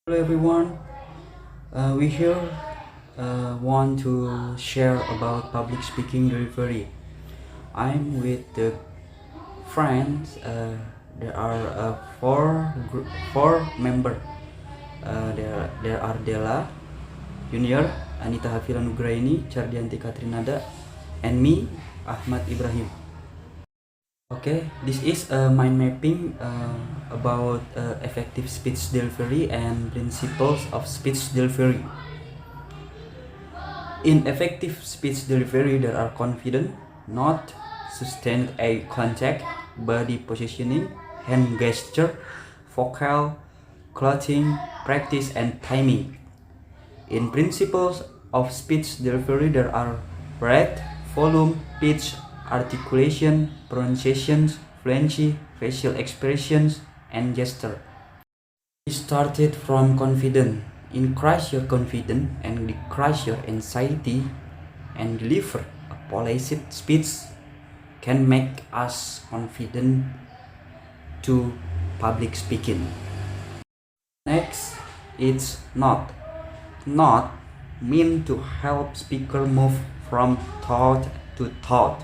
Hello everyone, we here want to share about public speaking delivery. I'm with the friends. There are four member. There are Della, Junior, Anita Hafila Nugraini, Chardianti Katrinada, and me, Ahmad Ibrahim. Okay, this is mind mapping about effective speech delivery and principles of speech delivery. In effective speech delivery, there are confident, not sustained eye contact, body positioning, hand gesture, vocal, clothing, practice, and timing. In principles of speech delivery, there are breadth, volume, pitch, articulation, pronunciations, fluency, facial expressions, and gesture. We started from confident. Increase your confidence and decrease your anxiety and deliver a polished speech can make us confident to public speaking. Next, it's not. Not mean to help speaker move from thought to thought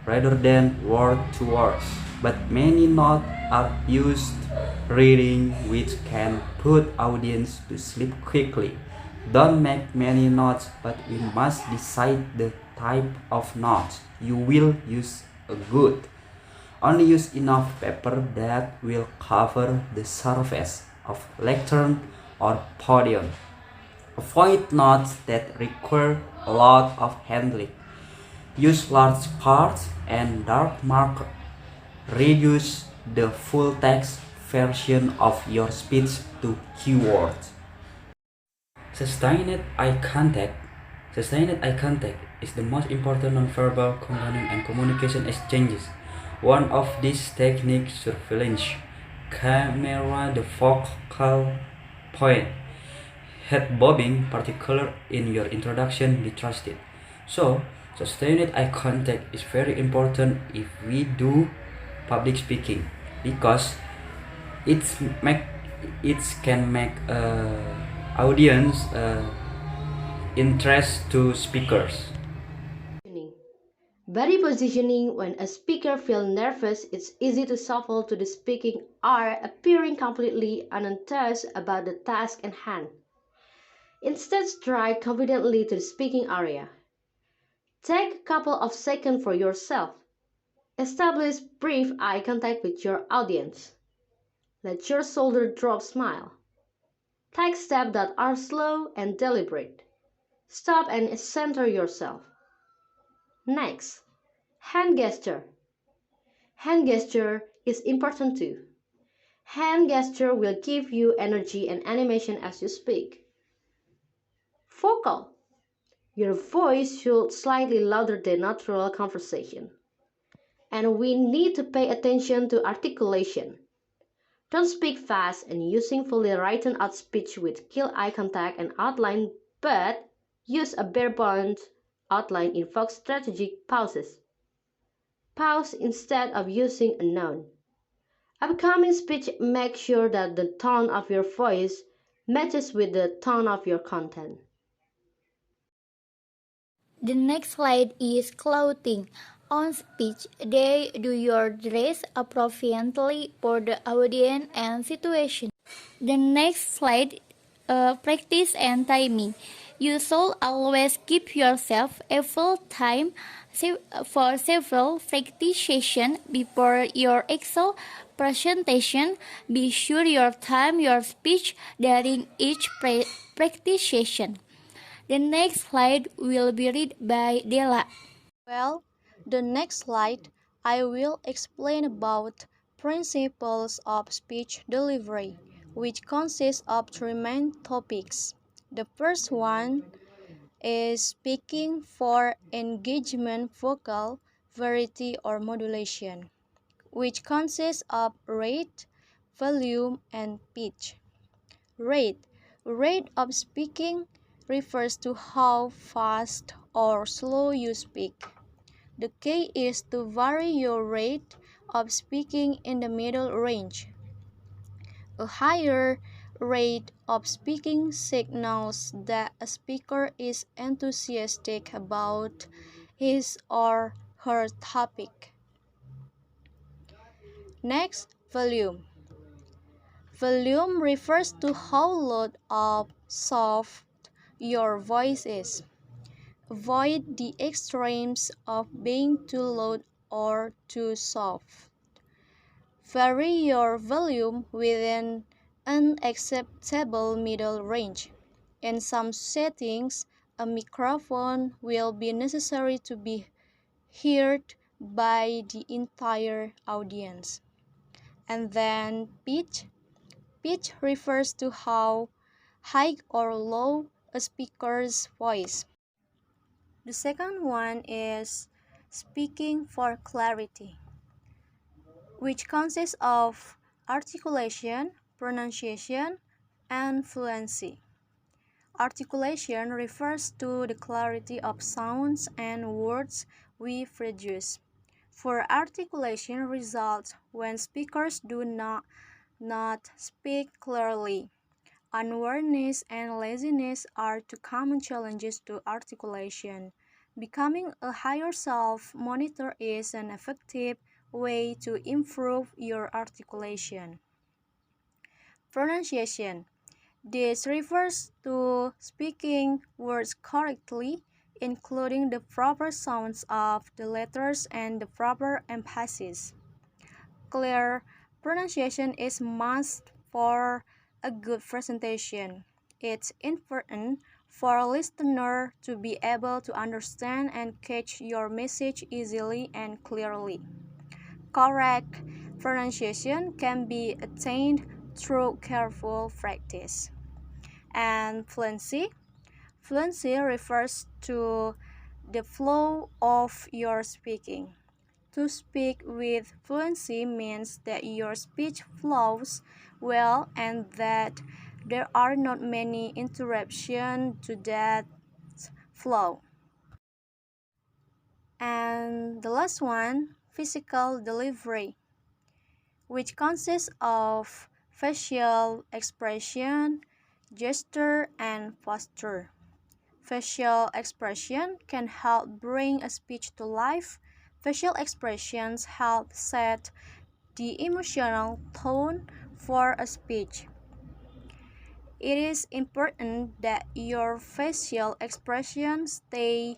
rather than word to words. But many notes are used reading which can put audience to sleep quickly. Don't make many notes, but we must decide the type of notes you will use. A good. Only use enough paper that will cover the surface of lectern or podium. Avoid notes that require a lot of handling. Use large cards and dark marker. Reduce the full text version of your speech to keywords. Sustained eye contact. Sustained eye contact is the most important nonverbal component and communication exchanges. One of these techniques surveillance, camera, the focal point, head bobbing, particular in your introduction, be trusted. So, sustained eye contact is very important if we do public speaking because it's make it can make audience interest to speakers. Positioning. Body positioning. When a speaker feels nervous, it's easy to shuffle to the speaking or appearing completely unenthused about the task at hand. Instead, stride confidently to the speaking area. Take a couple of seconds for yourself. Establish brief eye contact with your audience. Let your shoulder drop smile. Take steps that are slow and deliberate. Stop and center yourself. Next, hand gesture. Hand gesture is important too. Hand gesture will give you energy and animation as you speak. Vocal. Your voice should slightly louder than natural conversation. And we need to pay attention to articulation. Don't speak fast and using fully written out speech with kill eye contact and outline, but use a bare bones outline in Fox strategic pauses. Pause instead of using a noun. Upcoming speech, make sure that the tone of your voice matches with the tone of your content. The next slide is clothing. On speech day, do your dress appropriately for the audience and situation. The next slide, practice and timing. You should always give yourself a full time for several practice sessions before your actual presentation. Be sure you time your speech during each practice session. The next slide will be read by Della. Well, the next slide I will explain about principles of speech delivery, which consists of three main topics. The first one is speaking for engagement vocal, variety or modulation, which consists of rate, volume, and pitch. Rate. Rate of speaking refers to how fast or slow you speak. The key is to vary your rate of speaking in the middle range. A higher rate of speaking signals that a speaker is enthusiastic about his or her topic. Next, volume. Volume refers to how loud or soft your voice is. Avoid the extremes of being too loud or too soft. Vary your volume within an acceptable middle range. In some settings, a microphone will be necessary to be heard by the entire audience. And then pitch. Pitch refers to how high or low a speaker's voice. The second one is speaking for clarity, which consists of articulation, pronunciation, and fluency. Articulation refers to the clarity of sounds and words we produce. Poor articulation results when speakers do not speak clearly. Unwareness and laziness are two common challenges to articulation. Becoming a higher self monitor is an effective way to improve your articulation. Pronunciation. This refers to speaking words correctly, including the proper sounds of the letters and the proper emphasis. Clear pronunciation is must for a good presentation. It's important for a listener to be able to understand and catch your message easily and clearly. Correct pronunciation can be attained through careful practice. And fluency. Fluency refers to the flow of your speaking. To speak with fluency means that your speech flows well and that there are not many interruptions to that flow. And the last one, physical delivery, which consists of facial expression, gesture, and posture. Facial expression can help bring a speech to life. Facial expressions help set the emotional tone for a speech. It is important that your facial expressions stay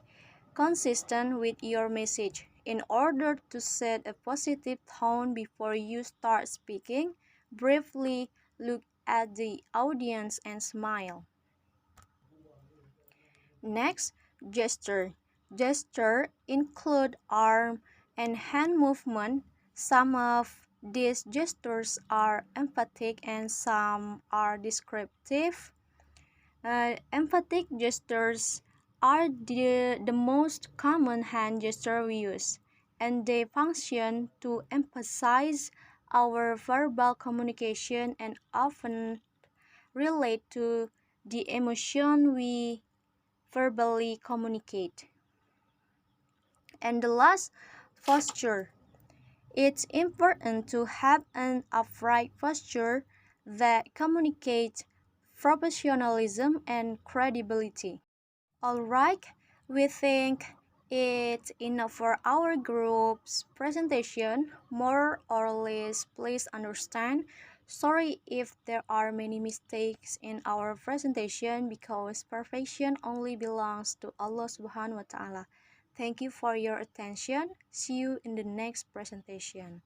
consistent with your message. In order to set a positive tone before you start speaking, briefly look at the audience and smile. Next, gesture. Gesture include arm and hand movement. Some of these gestures are emphatic and some are descriptive. Emphatic gestures are the most common hand gesture we use, and they function to emphasize our verbal communication and often relate to the emotion we verbally communicate. And the last, posture. It's important to have an upright posture that communicates professionalism and credibility. Alright, we think it's enough for our group's presentation. More or less, please understand. Sorry if there are many mistakes in our presentation because perfection only belongs to Allah Subhanahu wa Ta'ala. Thank you for your attention. See you in the next presentation.